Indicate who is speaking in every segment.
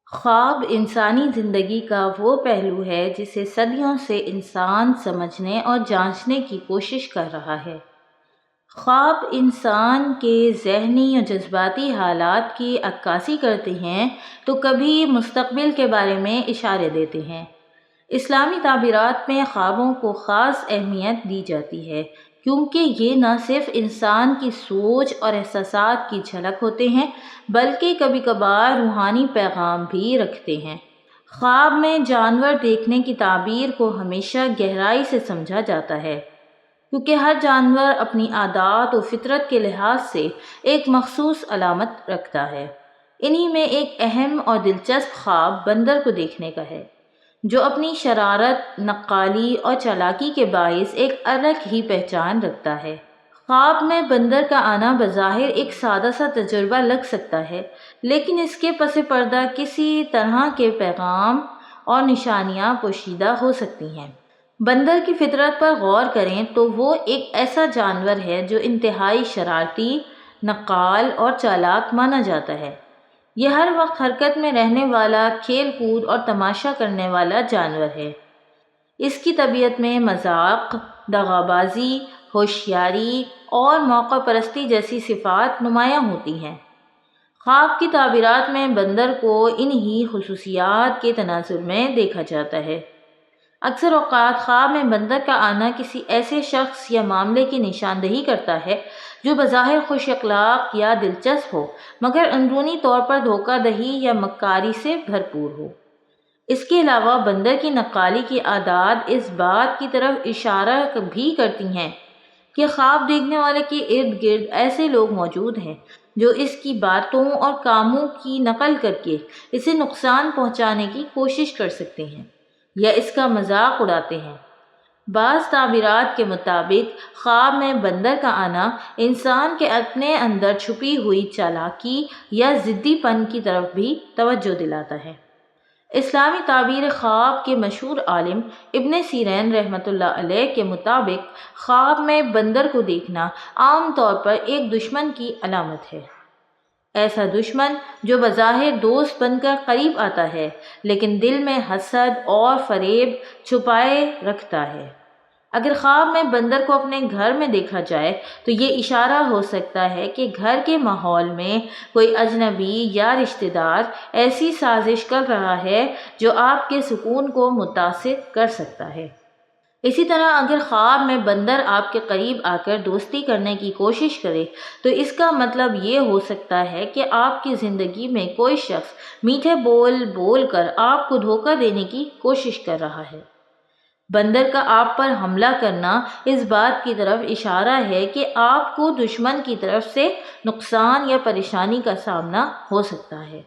Speaker 1: خواب انسانی زندگی کا وہ پہلو ہے جسے صدیوں سے انسان سمجھنے اور جانچنے کی کوشش کر رہا ہے۔ خواب انسان کے ذہنی اور جذباتی حالات کی عکاسی کرتے ہیں تو کبھی مستقبل کے بارے میں اشارے دیتے ہیں۔ اسلامی تعبیرات میں خوابوں کو خاص اہمیت دی جاتی ہے کیونکہ یہ نہ صرف انسان کی سوچ اور احساسات کی جھلک ہوتے ہیں بلکہ کبھی کبھار روحانی پیغام بھی رکھتے ہیں۔ خواب میں جانور دیکھنے کی تعبیر کو ہمیشہ گہرائی سے سمجھا جاتا ہے کیونکہ ہر جانور اپنی عادات و فطرت کے لحاظ سے ایک مخصوص علامت رکھتا ہے۔ انہی میں ایک اہم اور دلچسپ خواب بندر کو دیکھنے کا ہے، جو اپنی شرارت، نقالی اور چالاکی کے باعث ایک الگ ہی پہچان رکھتا ہے۔ خواب میں بندر کا آنا بظاہر ایک سادہ سا تجربہ لگ سکتا ہے، لیکن اس کے پس پردہ کسی طرح کے پیغام اور نشانیاں پوشیدہ ہو سکتی ہیں۔ بندر کی فطرت پر غور کریں تو وہ ایک ایسا جانور ہے جو انتہائی شرارتی، نقال اور چالاک مانا جاتا ہے۔ یہ ہر وقت حرکت میں رہنے والا، کھیل کود اور تماشا کرنے والا جانور ہے۔ اس کی طبیعت میں مذاق، دغا بازی، ہوشیاری اور موقع پرستی جیسی صفات نمایاں ہوتی ہیں۔ خواب کی تعبیرات میں بندر کو انہی خصوصیات کے تناظر میں دیکھا جاتا ہے۔ اکثر اوقات خواب میں بندر کا آنا کسی ایسے شخص یا معاملے کی نشاندہی کرتا ہے جو بظاہر خوش اخلاق یا دلچسپ ہو مگر اندرونی طور پر دھوکہ دہی یا مکاری سے بھرپور ہو۔ اس کے علاوہ بندر کی نقالی کی عادات اس بات کی طرف اشارہ بھی کرتی ہیں کہ خواب دیکھنے والے کے ارد گرد ایسے لوگ موجود ہیں جو اس کی باتوں اور کاموں کی نقل کر کے اسے نقصان پہنچانے کی کوشش کر سکتے ہیں یا اس کا مذاق اڑاتے ہیں۔ بعض تعبیرات کے مطابق خواب میں بندر کا آنا انسان کے اپنے اندر چھپی ہوئی چالاکی یا ضدی پن کی طرف بھی توجہ دلاتا ہے۔ اسلامی تعبیر خواب کے مشہور عالم ابن سیرین رحمۃ اللہ علیہ کے مطابق خواب میں بندر کو دیکھنا عام طور پر ایک دشمن کی علامت ہے۔ ایسا دشمن جو بظاہر دوست بن کر قریب آتا ہے لیکن دل میں حسد اور فریب چھپائے رکھتا ہے۔ اگر خواب میں بندر کو اپنے گھر میں دیکھا جائے تو یہ اشارہ ہو سکتا ہے کہ گھر کے ماحول میں کوئی اجنبی یا رشتہ دار ایسی سازش کر رہا ہے جو آپ کے سکون کو متاثر کر سکتا ہے۔ اسی طرح اگر خواب میں بندر آپ کے قریب آ کر دوستی کرنے کی کوشش کرے تو اس کا مطلب یہ ہو سکتا ہے کہ آپ کی زندگی میں کوئی شخص میٹھے بول بول کر آپ کو دھوکہ دینے کی کوشش کر رہا ہے۔ بندر کا آپ پر حملہ کرنا اس بات کی طرف اشارہ ہے کہ آپ کو دشمن کی طرف سے نقصان یا پریشانی کا سامنا ہو سکتا ہے،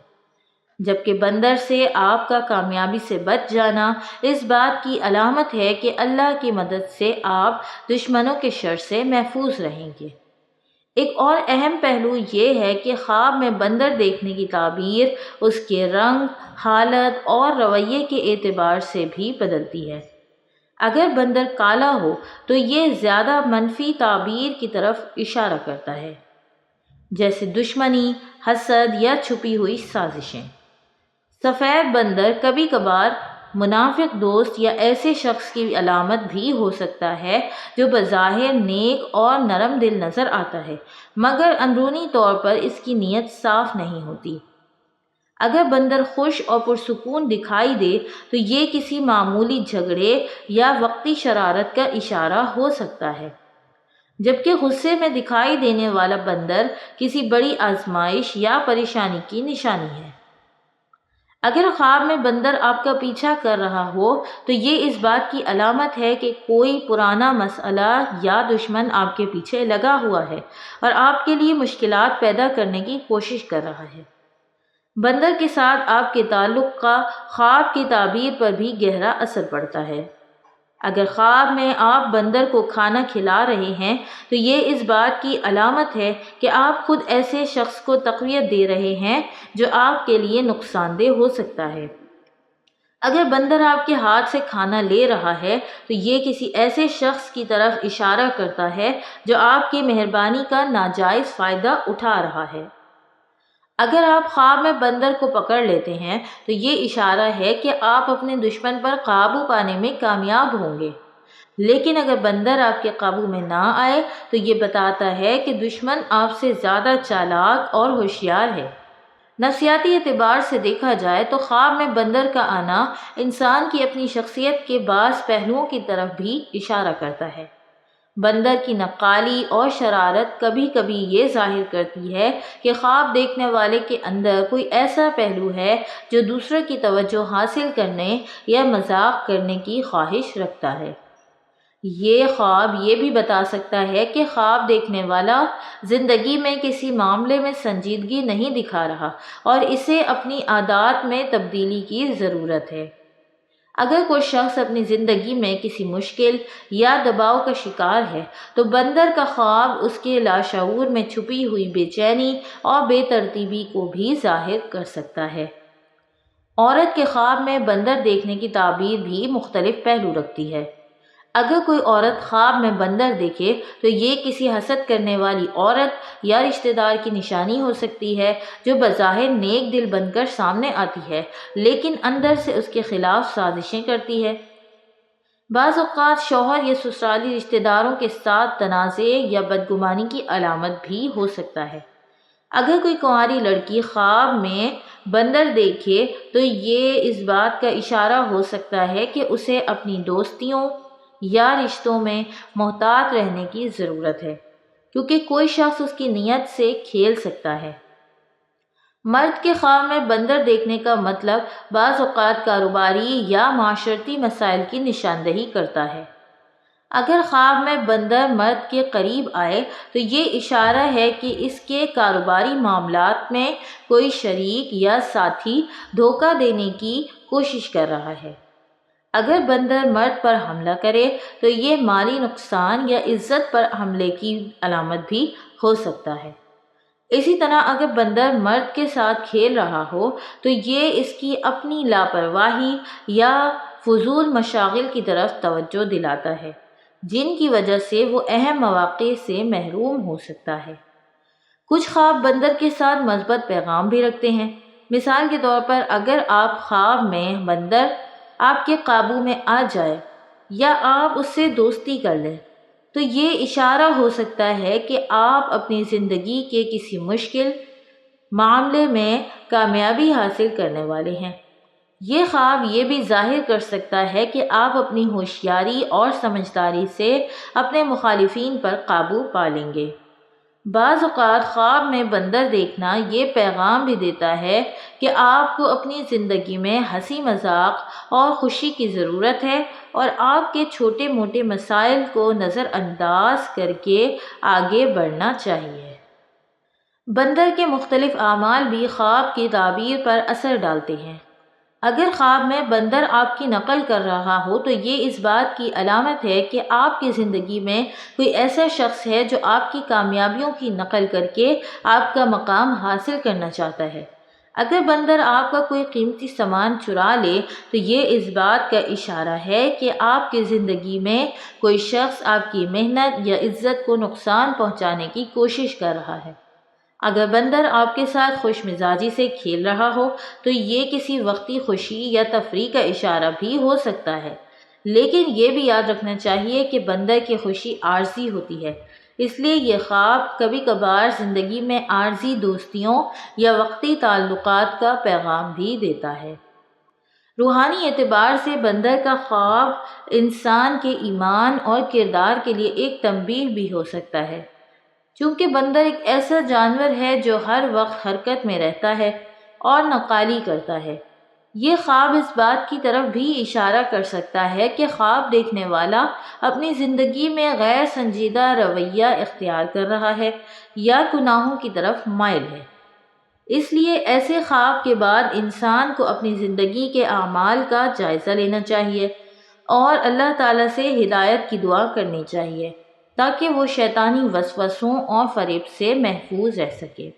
Speaker 1: جبکہ بندر سے آپ کا کامیابی سے بچ جانا اس بات کی علامت ہے کہ اللہ کی مدد سے آپ دشمنوں کے شر سے محفوظ رہیں گے۔ ایک اور اہم پہلو یہ ہے کہ خواب میں بندر دیکھنے کی تعبیر اس کے رنگ، حالت اور رویے کے اعتبار سے بھی بدلتی ہے۔ اگر بندر کالا ہو تو یہ زیادہ منفی تعبیر کی طرف اشارہ کرتا ہے، جیسے دشمنی، حسد یا چھپی ہوئی سازشیں۔ سفید بندر کبھی کبھار منافق دوست یا ایسے شخص کی علامت بھی ہو سکتا ہے جو بظاہر نیک اور نرم دل نظر آتا ہے مگر اندرونی طور پر اس کی نیت صاف نہیں ہوتی۔ اگر بندر خوش اور پرسکون دکھائی دے تو یہ کسی معمولی جھگڑے یا وقتی شرارت کا اشارہ ہو سکتا ہے، جبکہ غصے میں دکھائی دینے والا بندر کسی بڑی آزمائش یا پریشانی کی نشانی ہے۔ اگر خواب میں بندر آپ کا پیچھا کر رہا ہو تو یہ اس بات کی علامت ہے کہ کوئی پرانا مسئلہ یا دشمن آپ کے پیچھے لگا ہوا ہے اور آپ کے لیے مشکلات پیدا کرنے کی کوشش کر رہا ہے۔ بندر کے ساتھ آپ کے تعلق کا خواب کی تعبیر پر بھی گہرا اثر پڑتا ہے۔ اگر خواب میں آپ بندر کو کھانا کھلا رہے ہیں تو یہ اس بات کی علامت ہے کہ آپ خود ایسے شخص کو تقویت دے رہے ہیں جو آپ کے لیے نقصان دہ ہو سکتا ہے۔ اگر بندر آپ کے ہاتھ سے کھانا لے رہا ہے تو یہ کسی ایسے شخص کی طرف اشارہ کرتا ہے جو آپ کی مہربانی کا ناجائز فائدہ اٹھا رہا ہے۔ اگر آپ خواب میں بندر کو پکڑ لیتے ہیں تو یہ اشارہ ہے کہ آپ اپنے دشمن پر قابو پانے میں کامیاب ہوں گے، لیکن اگر بندر آپ کے قابو میں نہ آئے تو یہ بتاتا ہے کہ دشمن آپ سے زیادہ چالاک اور ہوشیار ہے۔ نفسیاتی اعتبار سے دیکھا جائے تو خواب میں بندر کا آنا انسان کی اپنی شخصیت کے بعض پہلوؤں کی طرف بھی اشارہ کرتا ہے۔ بندر کی نقالی اور شرارت کبھی کبھی یہ ظاہر کرتی ہے کہ خواب دیکھنے والے کے اندر کوئی ایسا پہلو ہے جو دوسروں کی توجہ حاصل کرنے یا مذاق کرنے کی خواہش رکھتا ہے۔ یہ خواب یہ بھی بتا سکتا ہے کہ خواب دیکھنے والا زندگی میں کسی معاملے میں سنجیدگی نہیں دکھا رہا اور اسے اپنی عادات میں تبدیلی کی ضرورت ہے۔ اگر کوئی شخص اپنی زندگی میں کسی مشکل یا دباؤ کا شکار ہے تو بندر کا خواب اس کے لاشعور میں چھپی ہوئی بے چینی اور بے ترتیبی کو بھی ظاہر کر سکتا ہے۔ عورت کے خواب میں بندر دیکھنے کی تعبیر بھی مختلف پہلو رکھتی ہے۔ اگر کوئی عورت خواب میں بندر دیکھے تو یہ کسی حسد کرنے والی عورت یا رشتہ دار کی نشانی ہو سکتی ہے جو بظاہر نیک دل بن کر سامنے آتی ہے لیکن اندر سے اس کے خلاف سازشیں کرتی ہے۔ بعض اوقات شوہر یا سسرالی رشتہ داروں کے ساتھ تنازع یا بدگمانی کی علامت بھی ہو سکتا ہے۔ اگر کوئی کنواری لڑکی خواب میں بندر دیکھے تو یہ اس بات کا اشارہ ہو سکتا ہے کہ اسے اپنی دوستیوں یا رشتوں میں محتاط رہنے کی ضرورت ہے، کیونکہ کوئی شخص اس کی نیت سے کھیل سکتا ہے۔ مرد کے خواب میں بندر دیکھنے کا مطلب بعض اوقات کاروباری یا معاشرتی مسائل کی نشاندہی کرتا ہے۔ اگر خواب میں بندر مرد کے قریب آئے تو یہ اشارہ ہے کہ اس کے کاروباری معاملات میں کوئی شریک یا ساتھی دھوکہ دینے کی کوشش کر رہا ہے۔ اگر بندر مرد پر حملہ کرے تو یہ مالی نقصان یا عزت پر حملے کی علامت بھی ہو سکتا ہے۔ اسی طرح اگر بندر مرد کے ساتھ کھیل رہا ہو تو یہ اس کی اپنی لاپرواہی یا فضول مشاغل کی طرف توجہ دلاتا ہے جن کی وجہ سے وہ اہم مواقع سے محروم ہو سکتا ہے۔ کچھ خواب بندر کے ساتھ مثبت پیغام بھی رکھتے ہیں۔ مثال کے طور پر اگر آپ خواب میں بندر آپ کے قابو میں آ جائے یا آپ اس سے دوستی کر لیں تو یہ اشارہ ہو سکتا ہے کہ آپ اپنی زندگی کے کسی مشکل معاملے میں کامیابی حاصل کرنے والے ہیں۔ یہ خواب یہ بھی ظاہر کر سکتا ہے کہ آپ اپنی ہوشیاری اور سمجھداری سے اپنے مخالفین پر قابو پا لیں گے۔ بعض اوقات خواب میں بندر دیکھنا یہ پیغام بھی دیتا ہے کہ آپ کو اپنی زندگی میں ہنسی مذاق اور خوشی کی ضرورت ہے اور آپ کے چھوٹے موٹے مسائل کو نظر انداز کر کے آگے بڑھنا چاہیے۔ بندر کے مختلف اعمال بھی خواب کی تعبیر پر اثر ڈالتے ہیں۔ اگر خواب میں بندر آپ کی نقل کر رہا ہو تو یہ اس بات کی علامت ہے کہ آپ کی زندگی میں کوئی ایسا شخص ہے جو آپ کی کامیابیوں کی نقل کر کے آپ کا مقام حاصل کرنا چاہتا ہے۔ اگر بندر آپ کا کوئی قیمتی سامان چرا لے تو یہ اس بات کا اشارہ ہے کہ آپ کی زندگی میں کوئی شخص آپ کی محنت یا عزت کو نقصان پہنچانے کی کوشش کر رہا ہے۔ اگر بندر آپ کے ساتھ خوش مزاجی سے کھیل رہا ہو تو یہ کسی وقتی خوشی یا تفریح کا اشارہ بھی ہو سکتا ہے، لیکن یہ بھی یاد رکھنا چاہیے کہ بندر کی خوشی عارضی ہوتی ہے، اس لیے یہ خواب کبھی کبھار زندگی میں عارضی دوستیوں یا وقتی تعلقات کا پیغام بھی دیتا ہے۔ روحانی اعتبار سے بندر کا خواب انسان کے ایمان اور کردار کے لیے ایک تنبیہ بھی ہو سکتا ہے، چونکہ بندر ایک ایسا جانور ہے جو ہر وقت حرکت میں رہتا ہے اور نقالی کرتا ہے۔ یہ خواب اس بات کی طرف بھی اشارہ کر سکتا ہے کہ خواب دیکھنے والا اپنی زندگی میں غیر سنجیدہ رویہ اختیار کر رہا ہے یا گناہوں کی طرف مائل ہے۔ اس لیے ایسے خواب کے بعد انسان کو اپنی زندگی کے اعمال کا جائزہ لینا چاہیے اور اللہ تعالیٰ سے ہدایت کی دعا کرنی چاہیے تاکہ وہ شیطانی وسوسوں اور فریب سے محفوظ رہ سکے۔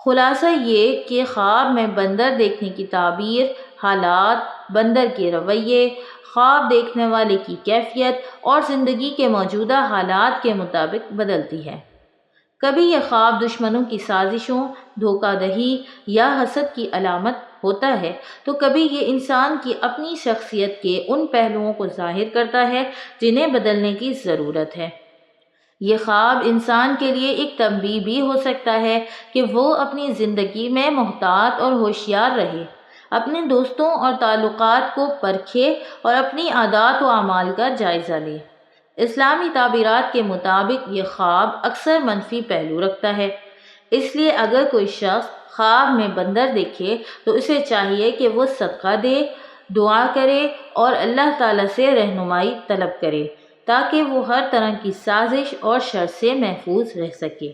Speaker 1: خلاصہ یہ کہ خواب میں بندر دیکھنے کی تعبیر حالات، بندر کے رویے، خواب دیکھنے والے کی کیفیت اور زندگی کے موجودہ حالات کے مطابق بدلتی ہے۔ کبھی یہ خواب دشمنوں کی سازشوں، دھوکہ دہی یا حسد کی علامت ہوتا ہے، تو کبھی یہ انسان کی اپنی شخصیت کے ان پہلوؤں کو ظاہر کرتا ہے جنہیں بدلنے کی ضرورت ہے۔ یہ خواب انسان کے لیے ایک تنبیہ بھی ہو سکتا ہے کہ وہ اپنی زندگی میں محتاط اور ہوشیار رہے، اپنے دوستوں اور تعلقات کو پرکھے اور اپنی عادات و اعمال کا جائزہ لے۔ اسلامی تعبیرات کے مطابق یہ خواب اکثر منفی پہلو رکھتا ہے، اس لیے اگر کوئی شخص خواب میں بندر دیکھے تو اسے چاہیے کہ وہ صدقہ دے، دعا کرے اور اللہ تعالیٰ سے رہنمائی طلب کرے تاکہ وہ ہر طرح کی سازش اور شر سے محفوظ رہ سکے۔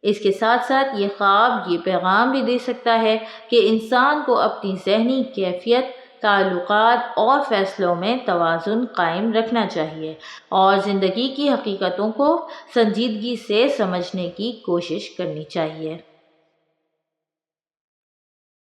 Speaker 1: اس کے ساتھ ساتھ یہ خواب یہ پیغام بھی دے سکتا ہے کہ انسان کو اپنی ذہنی کیفیت، تعلقات اور فیصلوں میں توازن قائم رکھنا چاہیے اور زندگی کی حقیقتوں کو سنجیدگی سے سمجھنے کی کوشش کرنی چاہیے۔